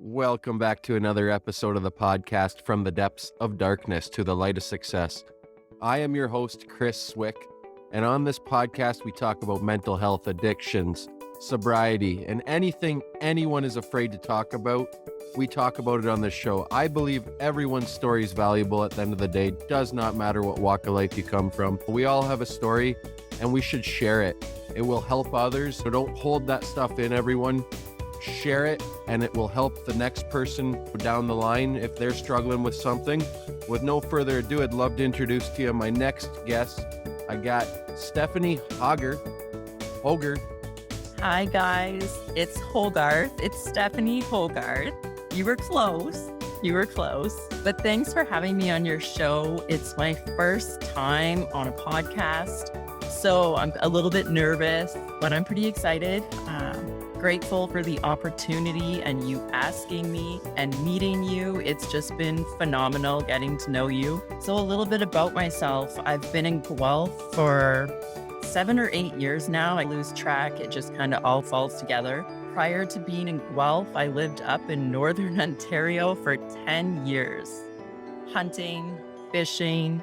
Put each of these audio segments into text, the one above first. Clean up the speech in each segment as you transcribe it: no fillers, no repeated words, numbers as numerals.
Welcome back to another episode of the podcast, From the Depths of Darkness to the Light of Success. I am your host, Chris Swick, and on this podcast, we talk about mental health, addictions, sobriety, and anything anyone is afraid to talk about. We talk about it on this show. I believe everyone's story is valuable at the end of the day. Does not matter what walk of life you come from. We all have a story, and we should share it. It will help others, so don't hold that stuff in, everyone. Share it, and it will help the next person down the line if they're struggling with something. With no further ado, I'd love to introduce to you my next guest. I got Stephanie Hoggarth. Hi guys, it's Hoggarth. It's Stephanie Hoggarth. You were close. But thanks for having me on your show. It's my first time on a podcast, so I'm a little bit nervous, but I'm pretty excited. Grateful for the opportunity and you asking me and meeting you. It's just been phenomenal getting to know you. So a little bit about myself. I've been in Guelph for 7 or 8 years now. I lose track. It just kind of all falls together. Prior to being in Guelph, I lived up in Northern Ontario for 10 years. Hunting, fishing,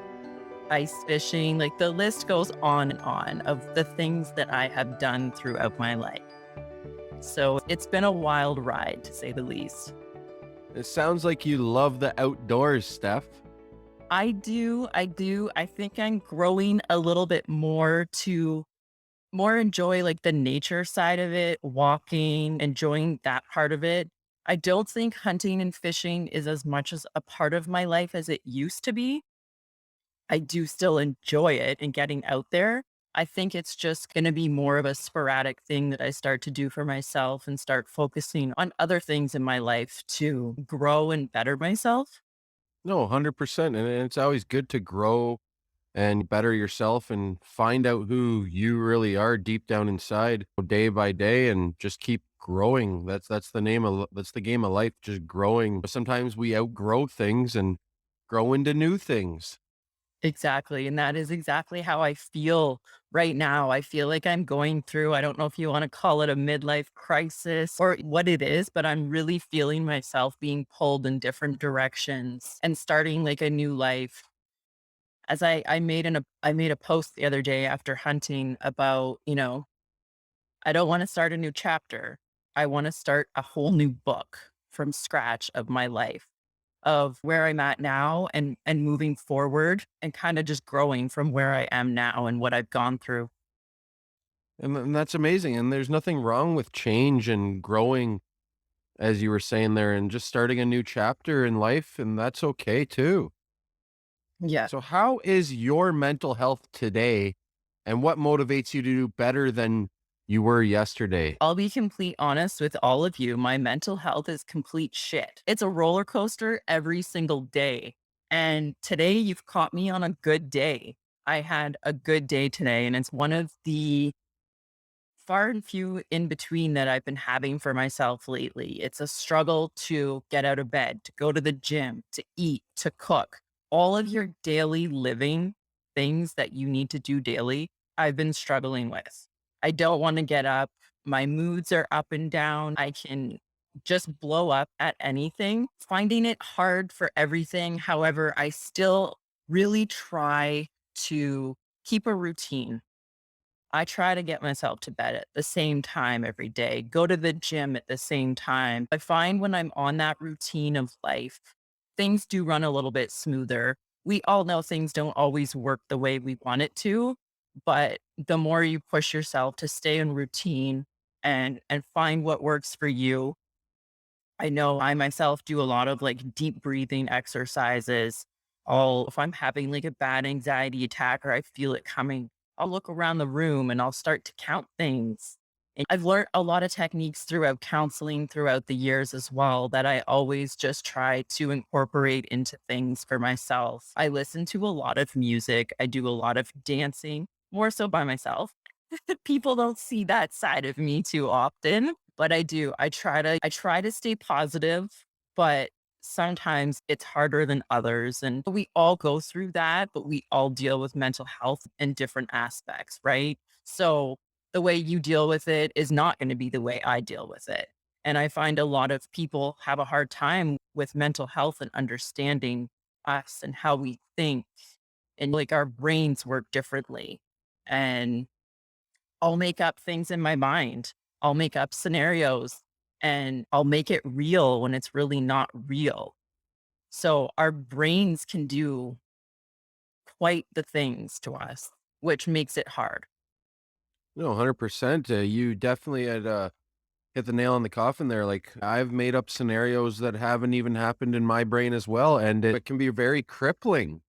ice fishing, like the list goes on and on of the things that I have done throughout my life. So it's been a wild ride, to say the least. It sounds like you love the outdoors, Steph. I do. I think I'm growing a little bit more to enjoy like the nature side of it, walking, enjoying that part of it. I don't think hunting and fishing is as much as a part of my life as it used to be. I do still enjoy it and getting out there. I think it's just going to be more of a sporadic thing that I start to do for myself and start focusing on other things in my life to grow and better myself. No, 100%. And it's always good to grow and better yourself and find out who you really are deep down inside day by day and just keep growing. That's the game of life, just growing. Sometimes we outgrow things and grow into new things. Exactly. And that is exactly how I feel right now. I feel like I'm going through, I don't know if you want to call it a midlife crisis or what it is, but I'm really feeling myself being pulled in different directions and starting like a new life. As I made a post the other day after hunting about, I don't want to start a new chapter. I want to start a whole new book from scratch of my life, of where I'm at now and moving forward and kind of just growing from where I am now and what I've gone through. And that's amazing. And there's nothing wrong with change and growing, as you were saying there, and just starting a new chapter in life. And that's okay too. Yeah. So, how is your mental health today, and what motivates you to do better than you were yesterday? I'll be complete honest with all of you. My mental health is complete shit. It's a roller coaster every single day. And today you've caught me on a good day. I had a good day today, and it's one of the far and few in between that I've been having for myself lately. It's a struggle to get out of bed, to go to the gym, to eat, to cook. All of your daily living things that you need to do daily, I've been struggling with. I don't want to get up. My moods are up and down. I can just blow up at anything, finding it hard for everything. However, I still really try to keep a routine. I try to get myself to bed at the same time every day, go to the gym at the same time. I find when I'm on that routine of life, things do run a little bit smoother. We all know things don't always work the way we want it to, but the more you push yourself to stay in routine and find what works for you. I know I myself do a lot of like deep breathing exercises. If I'm having like a bad anxiety attack or I feel it coming, I'll look around the room and I'll start to count things. And I've learned a lot of techniques throughout counseling throughout the years as well that I always just try to incorporate into things for myself. I listen to a lot of music. I do a lot of dancing, more so by myself. People don't see that side of me too often, but I do. I try to stay positive, but sometimes it's harder than others. And we all go through that, but we all deal with mental health in different aspects, right? So the way you deal with it is not going to be the way I deal with it. And I find a lot of people have a hard time with mental health and understanding us and how we think, and like our brains work differently. And I'll make up things in my mind. I'll make up scenarios and I'll make it real when it's really not real. So our brains can do quite the things to us, which makes it hard. No, 100%. You definitely had hit the nail on the coffin there. Like, I've made up scenarios that haven't even happened in my brain as well. And it can be very crippling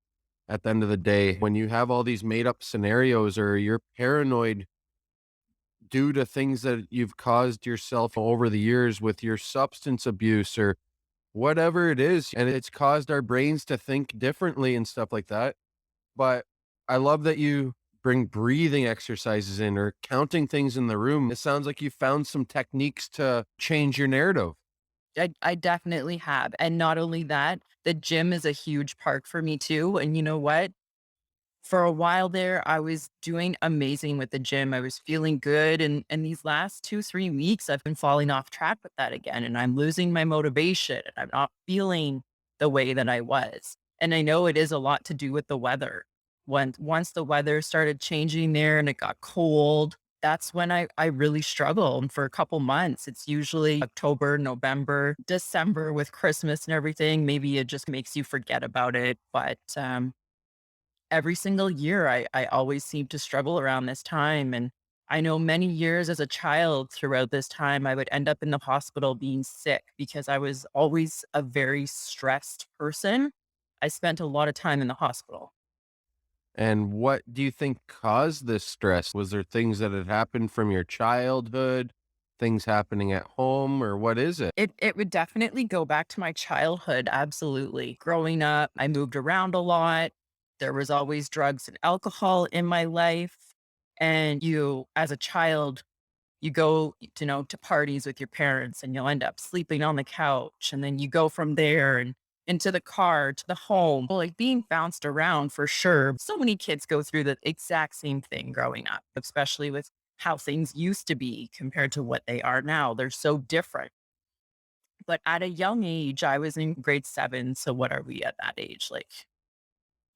at the end of the day when you have all these made up scenarios or you're paranoid due to things that you've caused yourself over the years with your substance abuse or whatever it is. And it's caused our brains to think differently and stuff like that. But I love that you bring breathing exercises in or counting things in the room. It sounds like you found some techniques to change your narrative. I definitely have. And not only that, the gym is a huge part for me too. And you know what? For a while there, I was doing amazing with the gym. I was feeling good. And these last 2, 3 weeks, I've been falling off track with that again. And I'm losing my motivation. And I'm not feeling the way that I was. And I know it is a lot to do with the weather. Once the weather started changing there and it got cold, that's when I really struggle. And for a couple months, it's usually October, November, December with Christmas and everything. Maybe it just makes you forget about it. But every single year, I always seem to struggle around this time. And I know many years as a child throughout this time, I would end up in the hospital being sick because I was always a very stressed person. I spent a lot of time in the hospital. And what do you think caused this stress? Was there things that had happened from your childhood, things happening at home, or what is it? It would definitely go back to my childhood, absolutely. Growing up, I moved around a lot. There was always drugs and alcohol in my life. And you, as a child, you go to parties with your parents and you'll end up sleeping on the couch. And then you go from there and into the car to the home, well, like being bounced around for sure. So many kids go through the exact same thing growing up, especially with how things used to be compared to what they are now. They're so different. But at a young age, I was in grade 7. So what are we at that age? Like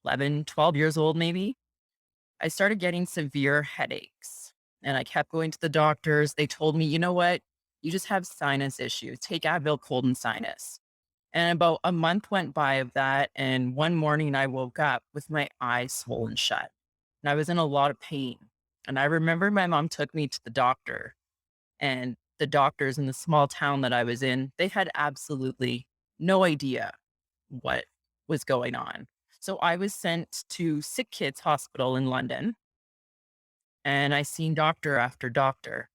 11, 12 years old, maybe? I started getting severe headaches and I kept going to the doctors. They told me, you know what? You just have sinus issues. Take Advil, cold and sinus. And about a month went by of that. And one morning I woke up with my eyes swollen shut and I was in a lot of pain. And I remember my mom took me to the doctor, and the doctors in the small town that I was in, they had absolutely no idea what was going on. So I was sent to Sick Kids Hospital in London, and I seen doctor after doctor.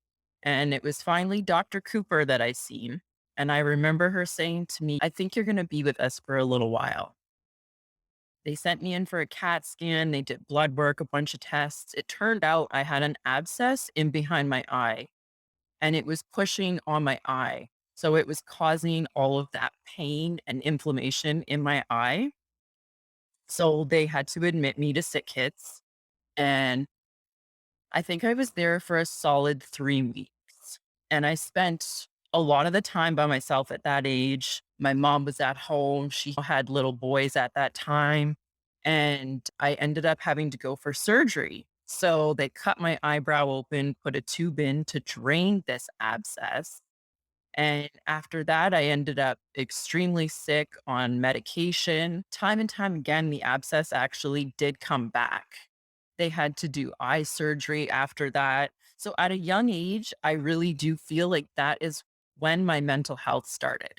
And it was finally Dr. Cooper that I seen. And I remember her saying to me, I think you're going to be with us for a little while. They sent me in for a CAT scan. They did blood work, a bunch of tests. It turned out I had an abscess in behind my eye and it was pushing on my eye. So it was causing all of that pain and inflammation in my eye. So they had to admit me to Sick Kids. And I think I was there for a solid 3 weeks. And I spent a lot of the time by myself at that age. My mom was at home. She had little boys at that time. And I ended up having to go for surgery. So they cut my eyebrow open, put a tube in to drain this abscess. And after that, I ended up extremely sick on medication. Time and time again, the abscess actually did come back. They had to do eye surgery after that. So at a young age, I really do feel like that is when my mental health started.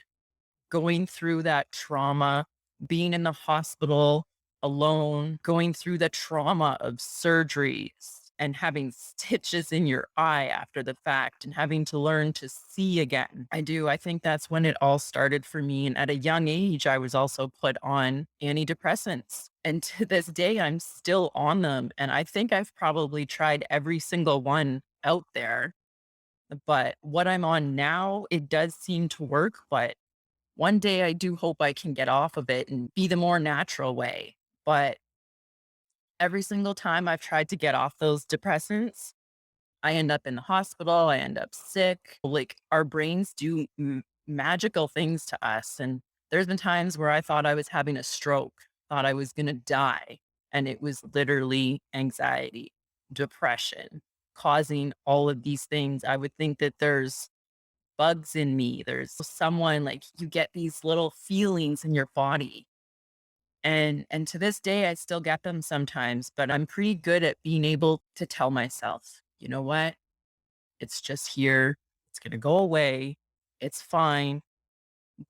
Going through that trauma, being in the hospital alone, going through the trauma of surgeries and having stitches in your eye after the fact and having to learn to see again. I think that's when it all started for me. And at a young age, I was also put on antidepressants. And to this day, I'm still on them. And I think I've probably tried every single one out there. But what I'm on now, it does seem to work. But one day I do hope I can get off of it and be the more natural way. But every single time I've tried to get off those depressants, I end up in the hospital, I end up sick. Like our brains do magical things to us. And there's been times where I thought I was having a stroke, thought I was going to die. And it was literally anxiety, depression, causing all of these things. I would think that there's bugs in me. There's someone like you get these little feelings in your body. And to this day I still get them sometimes, but I'm pretty good at being able to tell myself, you know what? It's just here. It's going to go away. It's fine,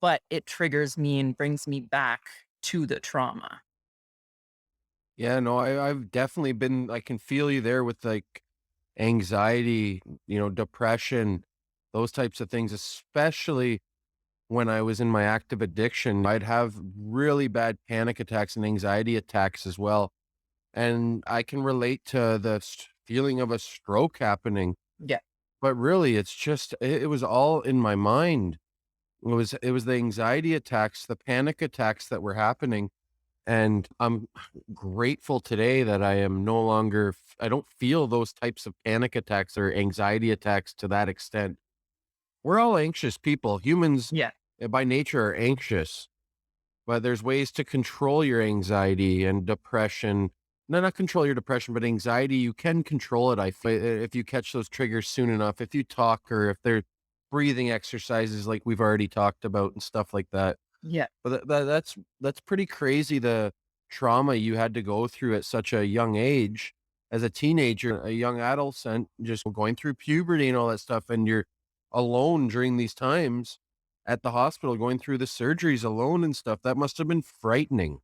but it triggers me and brings me back to the trauma. Yeah, no, I've definitely been I can feel you there with like anxiety, depression, those types of things, especially when I was in my active addiction. I'd have really bad panic attacks and anxiety attacks as well. And I can relate to the feeling of a stroke happening, Yeah. but really it's just it was all in my mind. It was the anxiety attacks, the panic attacks that were happening. And I'm grateful today that I am no longer I don't feel those types of panic attacks or anxiety attacks to that extent. We're all anxious people. Humans, Yeah. by nature, are anxious, but there's ways to control your anxiety and depression. No, not control your depression, but anxiety, you can control it. If you catch those triggers soon enough, if you talk or if they're breathing exercises like we've already talked about and stuff like that. Yeah. But that's pretty crazy, the trauma you had to go through at such a young age, as a teenager, a young adolescent, just going through puberty and all that stuff, and you're alone during these times at the hospital, going through the surgeries alone and stuff. That must have been frightening.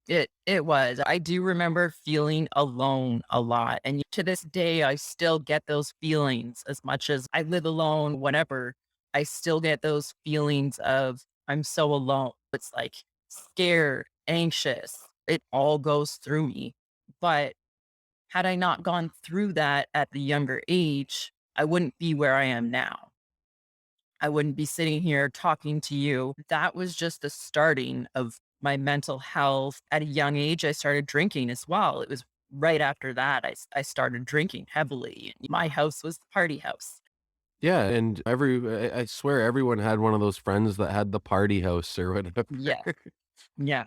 It was. I do remember feeling alone a lot, and to this day, I still get those feelings as much as I live alone, whatever. I still get those feelings of I'm so alone. It's like scared, anxious. It all goes through me. But had I not gone through that at the younger age, I wouldn't be where I am now. I wouldn't be sitting here talking to you. That was just the starting of my mental health. At a young age, I started drinking as well. It was right after that I started drinking heavily. My house was the party house. Yeah, and I swear everyone had one of those friends that had the party house or whatever. Yeah. Yeah.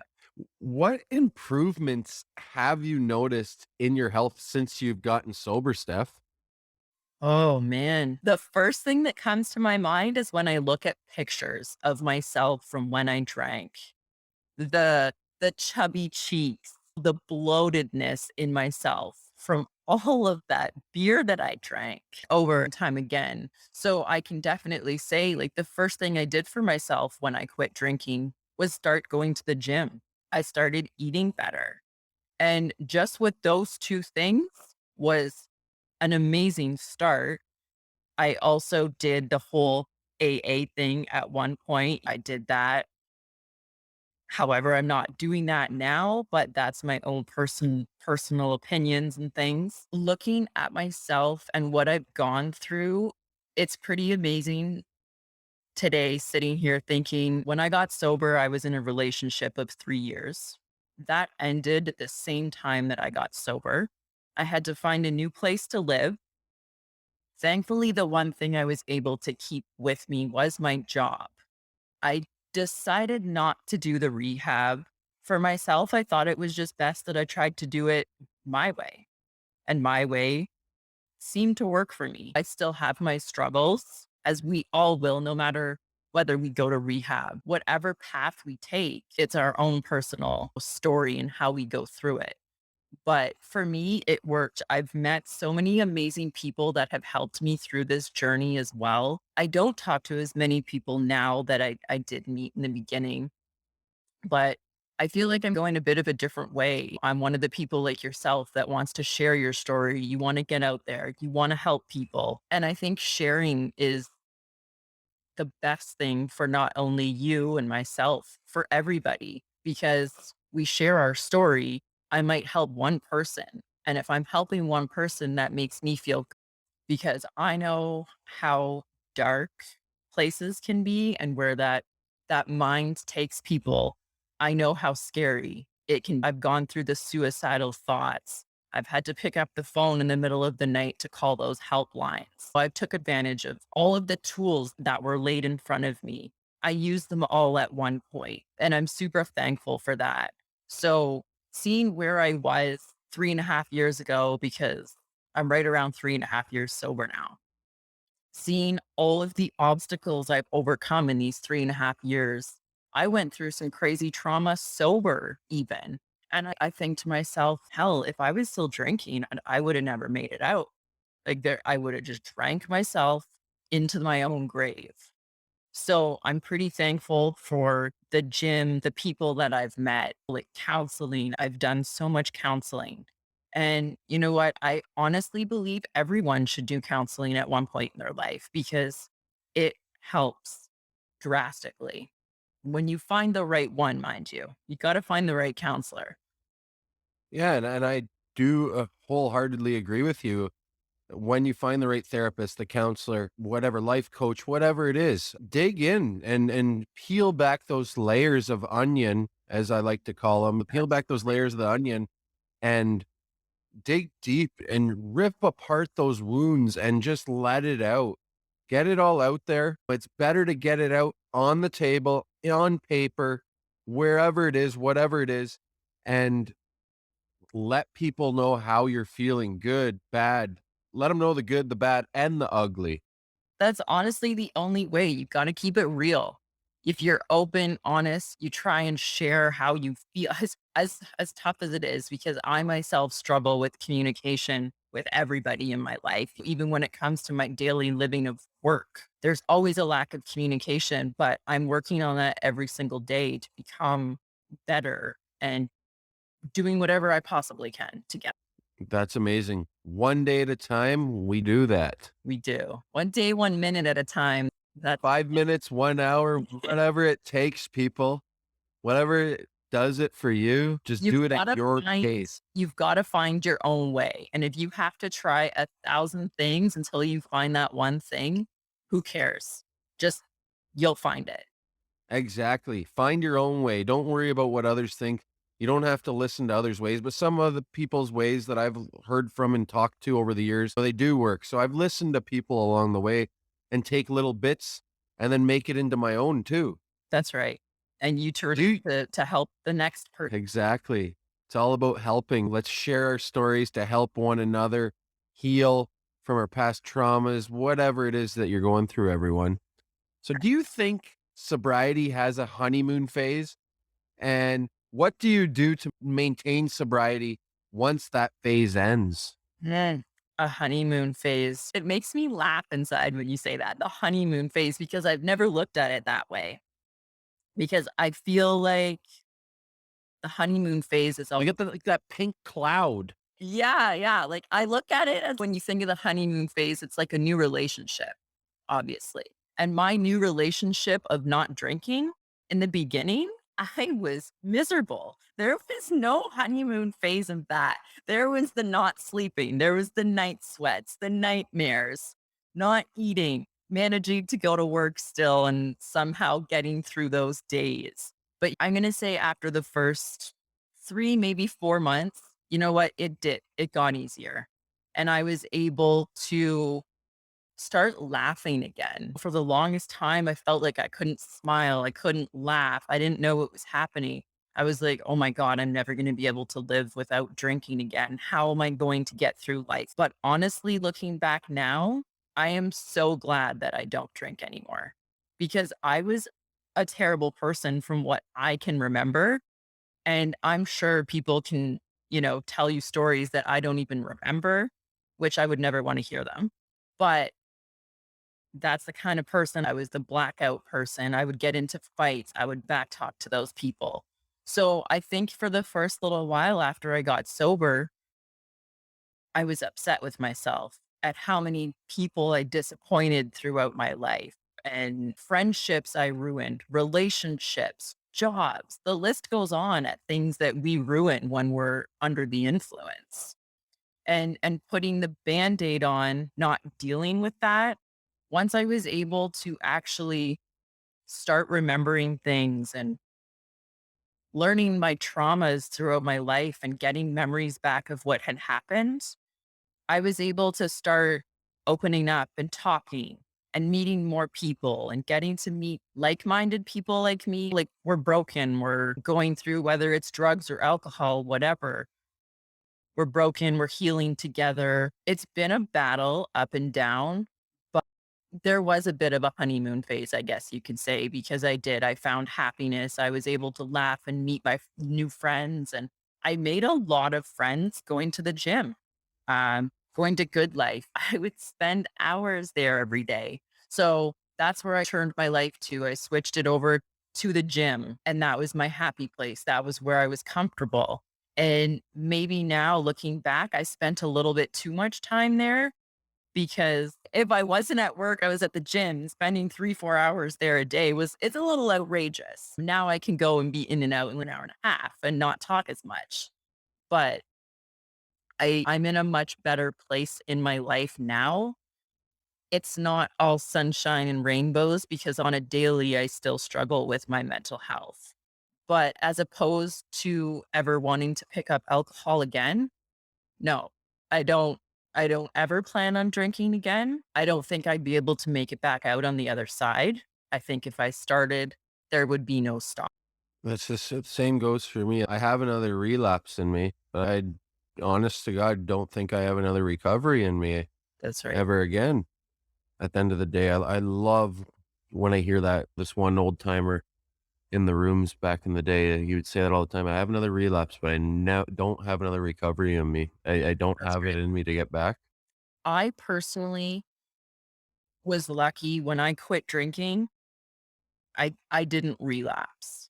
What improvements have you noticed in your health since you've gotten sober, Steph? Oh man. The first thing that comes to my mind is when I look at pictures of myself from when I drank. The the chubby cheeks, the bloatedness in myself from all of that beer that I drank over and time again. So I can definitely say like the first thing I did for myself when I quit drinking was start going to the gym. I started eating better. And just with those two things was an amazing start. I also did the whole AA thing at one point. I did that. However, I'm not doing that now, but that's my own personal opinions and things. Looking at myself and what I've gone through, it's pretty amazing today sitting here thinking when I got sober, I was in a relationship of 3 years. That ended at the same time that I got sober. I had to find a new place to live. Thankfully, the one thing I was able to keep with me was my job. I decided not to do the rehab for myself. I thought it was just best that I tried to do it my way, and my way seemed to work for me. I still have my struggles, as we all will, no matter whether we go to rehab, whatever path we take, it's our own personal story and how we go through it. But for me, it worked. I've met so many amazing people that have helped me through this journey as well. I don't talk to as many people now that I did meet in the beginning, but I feel like I'm going a bit of a different way. I'm one of the people like yourself that wants to share your story. You want to get out there, you want to help people. And I think sharing is the best thing for not only you and myself, for everybody, because we share our story. I might help one person. And if I'm helping one person, that makes me feel good because I know how dark places can be and where that mind takes people. I know how scary it can. I've gone through the suicidal thoughts. I've had to pick up the phone in the middle of the night to call those helplines. I took advantage of all of the tools that were laid in front of me. I used them all at one point, and I'm super thankful for that. So, seeing where I was 3.5 years ago, because I'm right around 3.5 years sober now, seeing all of the obstacles I've overcome in these 3.5 years, I went through some crazy trauma sober, even. And I think to myself, hell, if I was still drinking, I would have never made it out. Like, there, I would have just drank myself into my own grave. So I'm pretty thankful for the gym, the people that I've met, like counseling. I've done so much counseling. And you know what? I honestly believe everyone should do counseling at one point in their life because it helps drastically. When you find the right one, mind you got to find the right counselor. Yeah, and I do wholeheartedly agree with you. When you find the right therapist, the counselor, whatever, life coach, whatever it is, dig in and peel back those layers of onion, as I like to call them. Peel back those layers of the onion and dig deep and rip apart those wounds and just let it out. Get it all out there. It's better to get it out on the table, on paper, wherever it is, whatever it is, and let people know how you're feeling, good, bad. Let them know the good, the bad, and the ugly. That's honestly the only way. You gotta keep it real. If you're open, honest, you try and share how you feel as tough as it is, because I myself struggle with communication with everybody in my life, even when it comes to my daily living of work. There's always a lack of communication, but I'm working on that every single day to become better and doing whatever I possibly can to get. That's amazing. One day at a time, we do that. We do. One day, 1 minute at a time. That's 5 minutes, 1 hour, whatever it takes, people. Whatever does it for you, just You've do it at gotta your find pace. you've gotta find your own way, and if you have to try 1,000 things until you find that one thing, who cares? Just you'll find it. Exactly. Find your own way. Don't worry about what others think. You don't have to listen to others' ways, but some of the people's ways that I've heard from and talked to over the years, they do work. So I've listened to people along the way and take little bits and then make it into my own too. That's right, and you turn Do you, to help the next person. exactly. It's all about helping. Let's share our stories to help one another heal from our past traumas, whatever it is that you're going through, everyone. So, do you think sobriety has a honeymoon phase? And what do you do to maintain sobriety once that phase ends? Mm, a honeymoon phase. It makes me laugh inside when you say that, the honeymoon phase, because I've never looked at it that way, because I feel like the honeymoon phase is We all. get that pink cloud. Yeah, yeah, like, I look at it as when you think of the honeymoon phase, it's like a new relationship, obviously, and my new relationship of not drinking, in the beginning, I was miserable. There was no honeymoon phase in that. There was the not sleeping, there was the night sweats, the nightmares, not eating, managing to go to work still, and somehow getting through those days. But I'm gonna say after the first 3, maybe 4 months, you know what? It did. It got easier. And I was able to start laughing again. For the longest time, I felt like I couldn't smile. I couldn't laugh. I didn't know what was happening. I was like, oh my God, I'm never going to be able to live without drinking again. How am I going to get through life? But honestly, looking back now, I am so glad that I don't drink anymore, because I was a terrible person from what I can remember. And I'm sure people can, tell you stories that I don't even remember, which I would never want to hear them. But that's the kind of person I was, the blackout person. I would get into fights. I would back talk to those people. So I think for the first little while after I got sober, I was upset with myself at how many people I disappointed throughout my life, and friendships I ruined, relationships, jobs. The list goes on at things that we ruin when we're under the influence. And putting the band-aid on, not dealing with that. Once I was able to actually start remembering things and learning my traumas throughout my life and getting memories back of what had happened, I was able to start opening up and talking and meeting more people and getting to meet like-minded people like me. Like, we're broken, we're going through, whether it's drugs or alcohol, whatever. We're broken, we're healing together. It's been a battle up and down, but there was a bit of a honeymoon phase, I guess you could say, because I found happiness. I was able to laugh and meet my new friends. And I made a lot of friends going to the gym, going to Good Life. I would spend hours there every day. So that's where I turned my life to. I switched it over to the gym, and that was my happy place. That was where I was comfortable. And maybe now looking back, I spent a little bit too much time there, because if I wasn't at work, I was at the gym. Spending 3, 4 hours there a day it's a little outrageous. Now I can go and be in and out in an hour and a half and not talk as much. But I'm in a much better place in my life now. It's not all sunshine and rainbows, because on a daily, I still struggle with my mental health. But as opposed to ever wanting to pick up alcohol again, no, I don't. I don't ever plan on drinking again. I don't think I'd be able to make it back out on the other side. I think if I started, there would be no stop. That's the same goes for me. I have another relapse in me, but I, honest to God, don't think I have another recovery in me That's right. ever again. At the end of the day, I love when I hear that. This one old timer in the rooms back in the day, he would say that all the time. I have another relapse, but I don't have another recovery in me. I don't That's have it right. in me to get back. I personally was lucky when I quit drinking. I didn't relapse.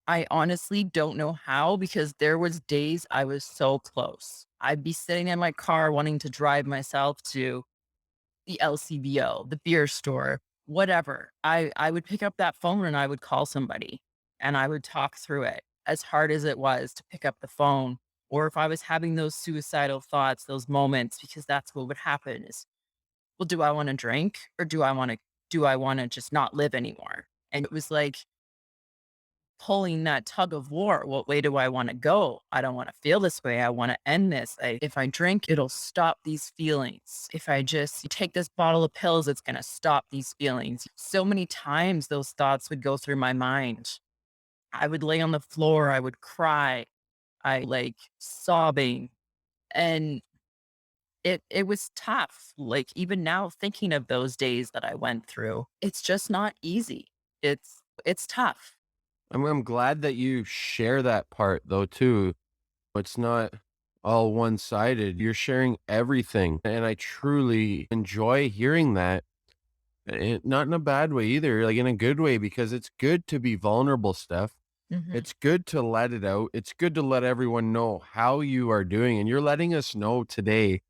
I honestly don't know how, because there was days I was so close. I'd be sitting in my car wanting to drive myself to the LCBO, the beer store, whatever. I would pick up that phone and I would call somebody and I would talk through it, as hard as it was to pick up the phone. Or if I was having those suicidal thoughts, those moments, because that's what would happen is, well, do I want to drink, or do I want to just not live anymore? And it was like pulling that tug of war. What way do I want to go? I don't want to feel this way. I want to end this. If I drink, it'll stop these feelings. If I just take this bottle of pills, it's going to stop these feelings. So many times those thoughts would go through my mind. I would lay on the floor. I would cry. I like sobbing. And it was tough. Like, even now, thinking of those days that I went through, it's just not easy. It's tough. I'm glad that you share that part though too. It's not all one-sided. You're sharing everything, and I truly enjoy hearing that. Not in a bad way either, like in a good way, because it's good to be vulnerable, Steph. Mhm. It's good to let it out. It's good to let everyone know how you are doing, and you're letting us know today,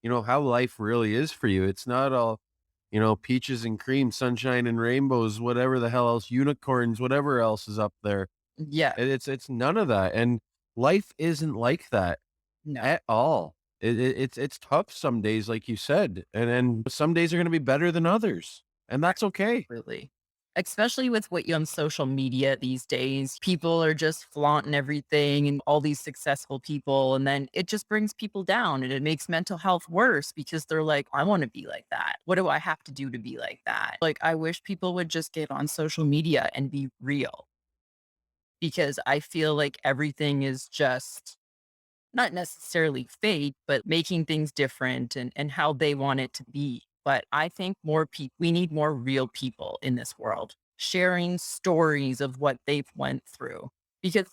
how life really is for you. It's not all, peaches and cream, sunshine and rainbows, whatever the hell else, unicorns, whatever else is up there. Yeah. It's none of that, and life isn't like that No. at all. It's tough some days, like you said, and then some days are gonna be better than others, and that's okay. Really. Especially with what you on social media these days. People are just flaunting everything and all these successful people. And then it just brings people down and it makes mental health worse, because they're like, I want to be like that. What do I have to do to be like that? Like, I wish people would just get on social media and be real, because I feel like everything is just not necessarily fake, but making things different and how they want it to be. But I think we need more real people in this world sharing stories of what they've went through, because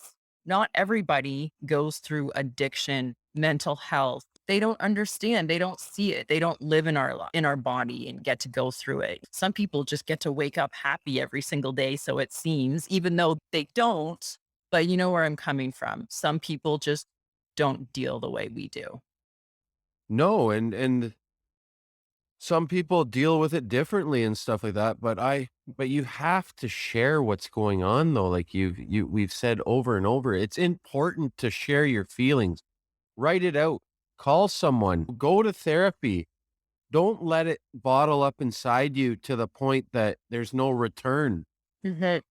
not everybody goes through addiction, mental health. They don't understand. They don't see it. They don't live in in our body and get to go through it. Some people just get to wake up happy every single day, so it seems, even though they don't. But you know where I'm coming from. Some people just don't deal the way we do. No, and some people deal with it differently and stuff like that, but you have to share what's going on though, like we've said over and over. It's important to share your feelings. Write it out. Call someone. Go to therapy. Don't let it bottle up inside you to the point that there's no return. Mhm.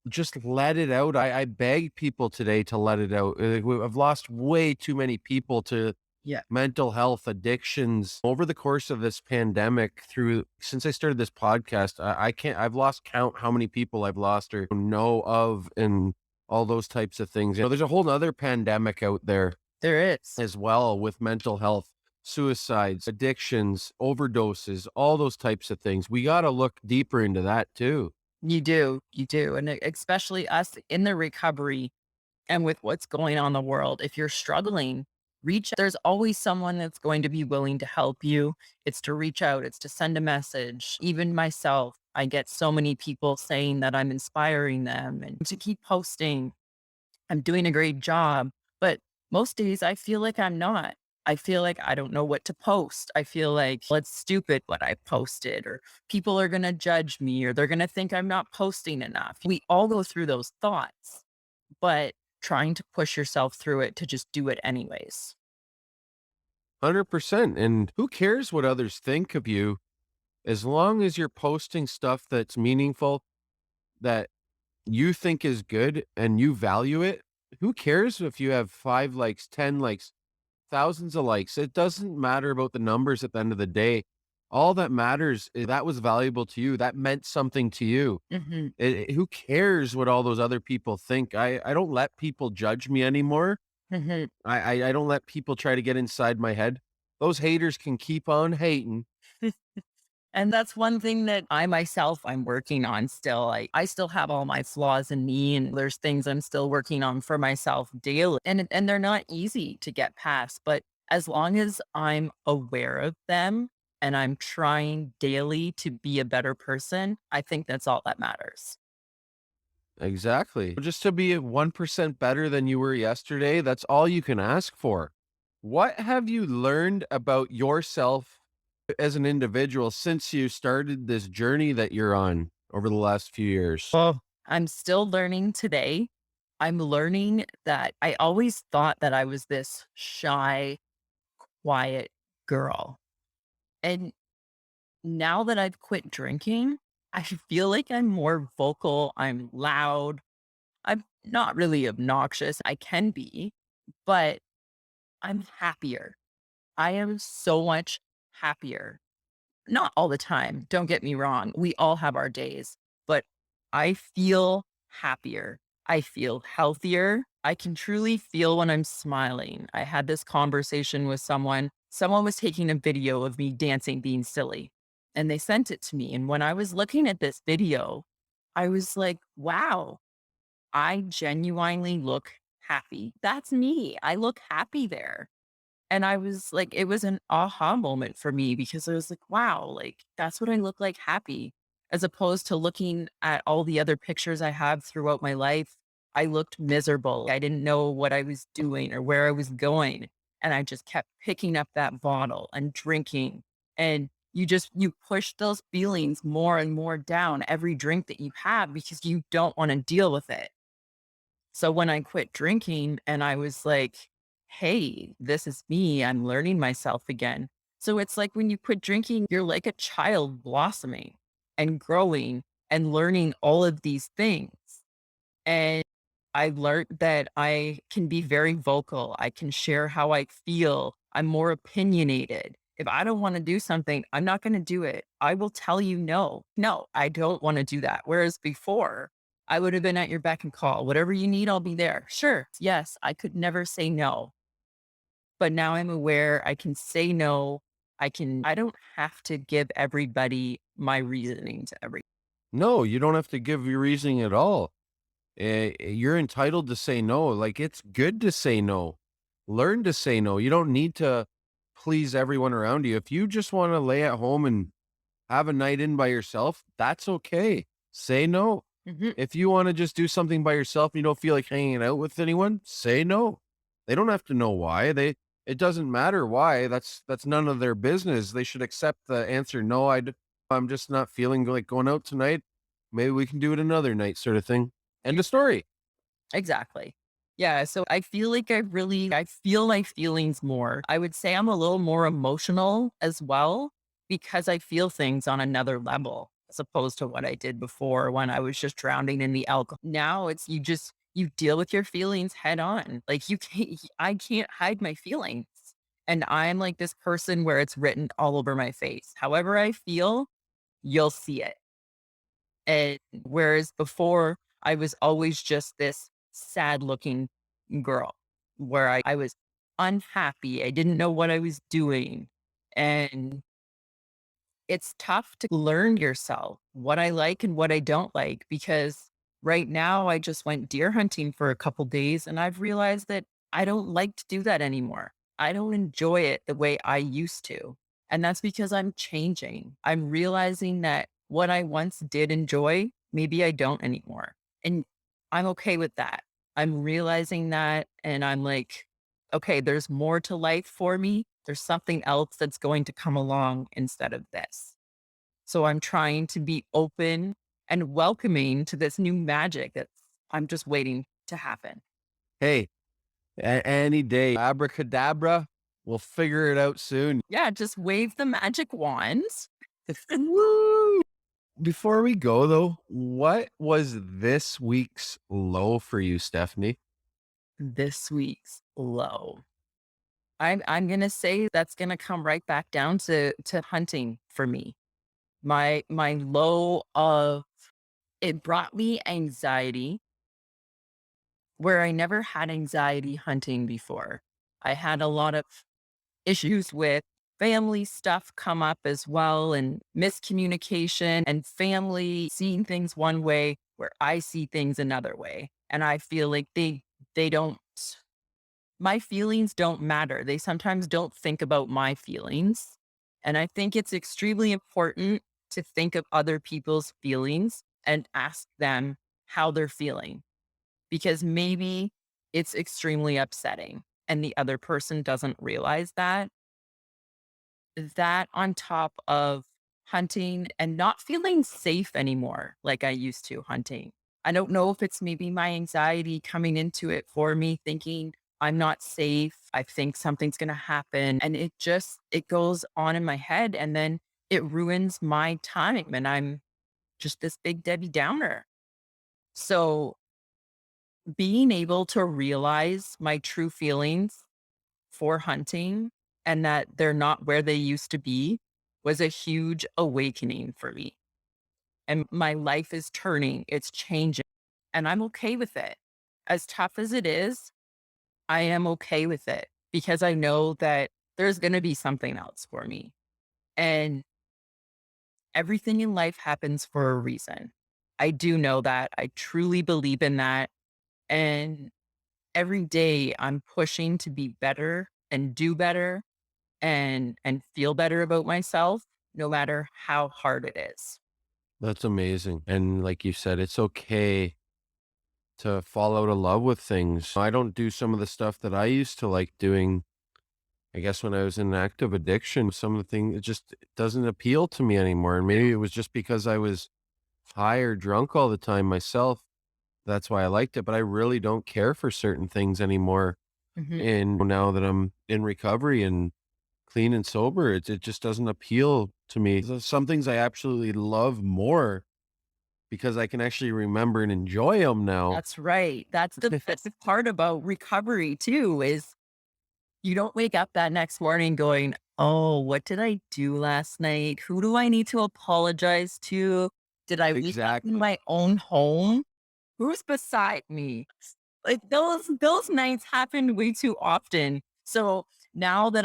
just let it out. I beg people today to let it out. I've lost way too many people to Yeah. mental health addictions over the course of this pandemic. Through since I started this podcast, I can't, I've lost count how many people I've lost or know of, and all those types of things. There's a whole other pandemic out there There is. as well, with mental health, suicides, addictions, overdoses, all those types of things. We got to look deeper into that too. You do. You do. And especially us in the recovery and with what's going on in the world, if you're struggling, there's always someone that's going to be willing to help you. It's to reach out, it's to send a message. Even myself, I get so many people saying that I'm inspiring them and to keep posting. I'm doing a great job. But most days I feel like I'm not. I feel like I don't know what to post. I feel like, well, it's stupid what I posted, or people are going to judge me, or they're going to think I'm not posting enough. We all go through those thoughts, but trying to push yourself through it to just do it anyways. 100%. And who cares what others think of you, as long as you're posting stuff that's meaningful, that you think is good and you value it. Who cares if you have 5 likes, 10 likes, thousands of likes? It doesn't matter about the numbers at the end of the day. All that matters is that was valuable to you. That meant something to you. Hmm. Who cares what all those other people think? I don't let people judge me anymore. Hmm. I don't let people try to get inside my head. Those haters can keep on hating. And that's one thing that I myself I'm working on still. I still have all my flaws in me, and there's things I'm still working on for myself daily. And they're not easy to get past, but as long as I'm aware of them and I'm trying daily to be a better person, I think that's all that matters. Exactly. Just to be 1% better than you were yesterday, that's all you can ask for. What have you learned about yourself as an individual since you started this journey that you're on over the last few years? Well, I'm still learning today. I'm learning that I always thought that I was this shy, quiet girl. And now that I've quit drinking, I feel like I'm more vocal. I'm loud. I'm not really obnoxious. I can be, but I'm happier. I am so much happier. Not all the time. Don't get me wrong. We all have our days, but I feel happier. I feel healthier. I can truly feel when I'm smiling. I had this conversation with someone. Someone was taking a video of me dancing, being silly, and they sent it to me. And when I was looking at this video, I was like, wow, I genuinely look happy. That's me. I look happy there. And I was like, it was an aha moment for me because I was like, wow, like that's what I look like, happy, as opposed to looking at all the other pictures I have throughout my life. I looked miserable. I didn't know what I was doing or where I was going. And I just kept picking up that bottle and drinking. And you push those feelings more and more down every drink that you have because you don't want to deal with it. So when I quit drinking and I was like, hey, this is me, I'm learning myself again. So it's like when you quit drinking, you're like a child blossoming and growing and learning all of these things. And I learned that I can be very vocal. I can share how I feel. I'm more opinionated. If I don't want to do something, I'm not going to do it. I will tell you no. No, I don't want to do that. Whereas before, I would have been at your beck and call. Whatever you need, I'll be there. Sure. Yes, I could never say no. But now I'm aware I can say no. I don't have to give everybody my reasoning to every. No, you don't have to give your reasoning at all. You're entitled to say no. Like, it's good to say no. Learn to say no. You don't need to please everyone around you. If you just want to lay at home and have a night in by yourself, that's okay. Say no. Mhm. If you want to just do something by yourself and you don't feel like hanging out with anyone, say no. They don't have to know why. It doesn't matter why. That's none of their business. They should accept the answer. No, I'm just not feeling like going out tonight. Maybe we can do it another night, sort of thing. End of story. Exactly. Yeah, so I feel like I feel my feelings more. I would say I'm a little more emotional as well because I feel things on another level. as opposed to what I did before when I was just drowning in the alcohol. Now it's you deal with your feelings head on. Like I can't hide my feelings. And I'm like this person where it's written all over my face. However I feel, you'll see it. And whereas before I was always just this sad looking girl where I was unhappy. I didn't know what I was doing. And it's tough to learn yourself, what I like and what I don't like, because right now I just went deer hunting for a couple days and I've realized that I don't like to do that anymore. I don't enjoy it the way I used to. And that's because I'm changing. I'm realizing that what I once did enjoy, maybe I don't anymore. And I'm okay with that. I'm realizing that and I'm like, okay, there's more to life for me. There's something else that's going to come along instead of this. So I'm trying to be open and welcoming to this new magic that I'm just waiting to happen. Hey, any day, abracadabra, we'll figure it out soon. Yeah, just wave the magic wands. Woo! Before we go though, what was this week's low for you, Stephanie? This week's low. I'm gonna say that's gonna come right back down to hunting for me. My low of it brought me anxiety where I never had anxiety hunting before. I had a lot of issues with family stuff come up as well and miscommunication and family seeing things one way where I see things another way. And I feel like they don't my feelings don't matter. They sometimes don't think about my feelings. And I think it's extremely important to think of other people's feelings and ask them how they're feeling because maybe it's extremely upsetting and the other person doesn't realize that. That on top of hunting and not feeling safe anymore like I used to hunting. I don't know if it's maybe my anxiety coming into it for me thinking I'm not safe. I think something's going to happen and it goes on in my head and then it ruins my time and I'm just this big Debbie Downer. So being able to realize my true feelings for hunting and that they're not where they used to be was a huge awakening for me. And my life is turning, it's changing, and I'm okay with it. As tough as it is, I am okay with it because I know that there's going to be something else for me. And everything in life happens for a reason. I do know that. I truly believe in that. And every day I'm pushing to be better and do better and feel better about myself no matter how hard it is. That's amazing. And like you said, it's okay to fall out of love with things. I don't do some of the stuff that I used to like doing. I guess when I was in active addiction, some of the things it doesn't appeal to me anymore. And maybe it was just because I was high or drunk all the time myself. That's why I liked it. But I really don't care for certain things anymore. Mhm. And now that I'm in recovery and clean and sober, it just doesn't appeal to me. So some things I absolutely love more because I can actually remember and enjoy them now. That's right. That's the part about recovery too, is you don't wake up that next morning going, "Oh, what did I do last night? Who do I need to apologize to? Did I wake up in Exactly. my own home? Who's beside me?" Like those nights happen way too often. So now that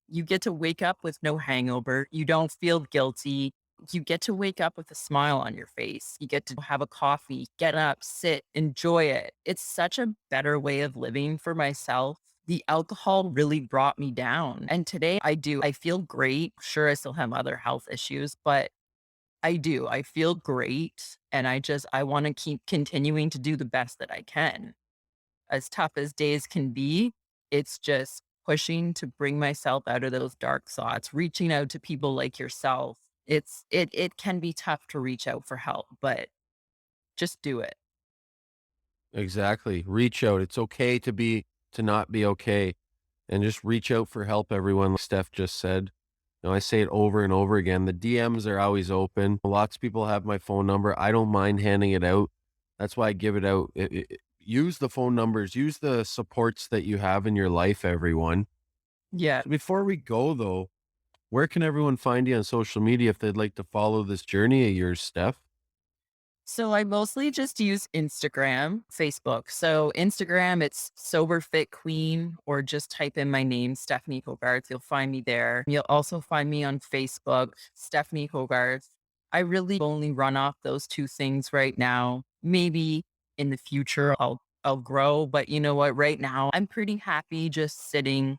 you get to wake up with no hangover. You don't feel guilty. You get to wake up with a smile on your face. You get to have a coffee, get up, sit, enjoy it. It's such a better way of living for myself. The alcohol really brought me down. And today I do. I feel great. Sure, I still have other health issues, but I do. I feel great. And I want to keep continuing to do the best that I can. As tough as days can be, it's just pushing to bring myself out of those dark thoughts, reaching out to people like yourself. It can be tough to reach out for help, but just do it. Exactly. Reach out. It's okay to not be okay. And just reach out for help, everyone, like Steph just said. I say it over and over again. The DMs are always open. Lots of people have my phone number. I don't mind handing it out. That's why I give it out. Use the phone numbers, use the supports that you have in your life, everyone. Yeah. So before we go, though, where can everyone find you on social media if they'd like to follow this journey of yours, Steph? So I mostly just use Instagram, Facebook. So Instagram, it's Sober Fit Queen, or just type in my name, Stephanie Hoggarth. You'll find me there. You'll also find me on Facebook, Stephanie Hoggarth. I really only run off those two things right now. Maybe in the future I'll grow, but you know what? Right now I'm pretty happy just sitting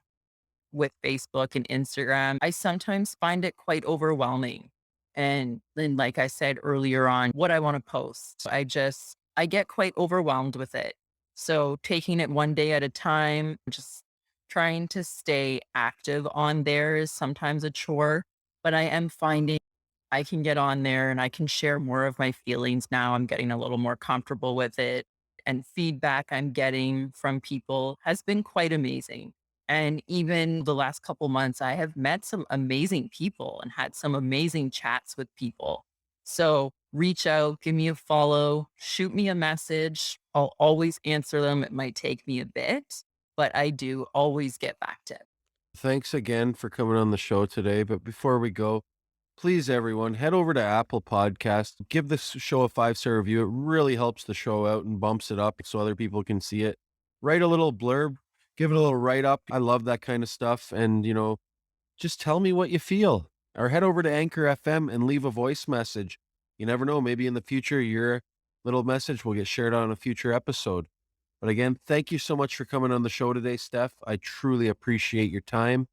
with Facebook and Instagram. I sometimes find it quite overwhelming. And then, like I said earlier on, what I want to post, I get quite overwhelmed with it. So taking it one day at a time, just trying to stay active on there is sometimes a chore, but I am finding I can get on there and I can share more of my feelings now. I'm getting a little more comfortable with it. And feedback I'm getting from people has been quite amazing. And even the last couple months, I have met some amazing people and had some amazing chats with people. So reach out, give me a follow, shoot me a message. I'll always answer them. It might take me a bit, but I do always get back to it. Thanks again for coming on the show today. But before we go, please, everyone, head over to Apple Podcast. Give this show a 5-star review. It really helps the show out and bumps it up so other people can see it. Write a little blurb, give it a little write up. I love that kind of stuff. And, just tell me what you feel. Or head over to Anchor FM and leave a voice message. You never know. Maybe in the future, your little message will get shared on a future episode. But again, thank you so much for coming on the show today, Steph. I truly appreciate your time,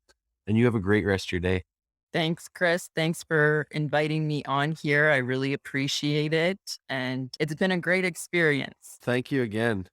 and you have a great rest of your day. Thanks, Chris. Thanks for inviting me on here. I really appreciate it. And it's been a great experience. Thank you again.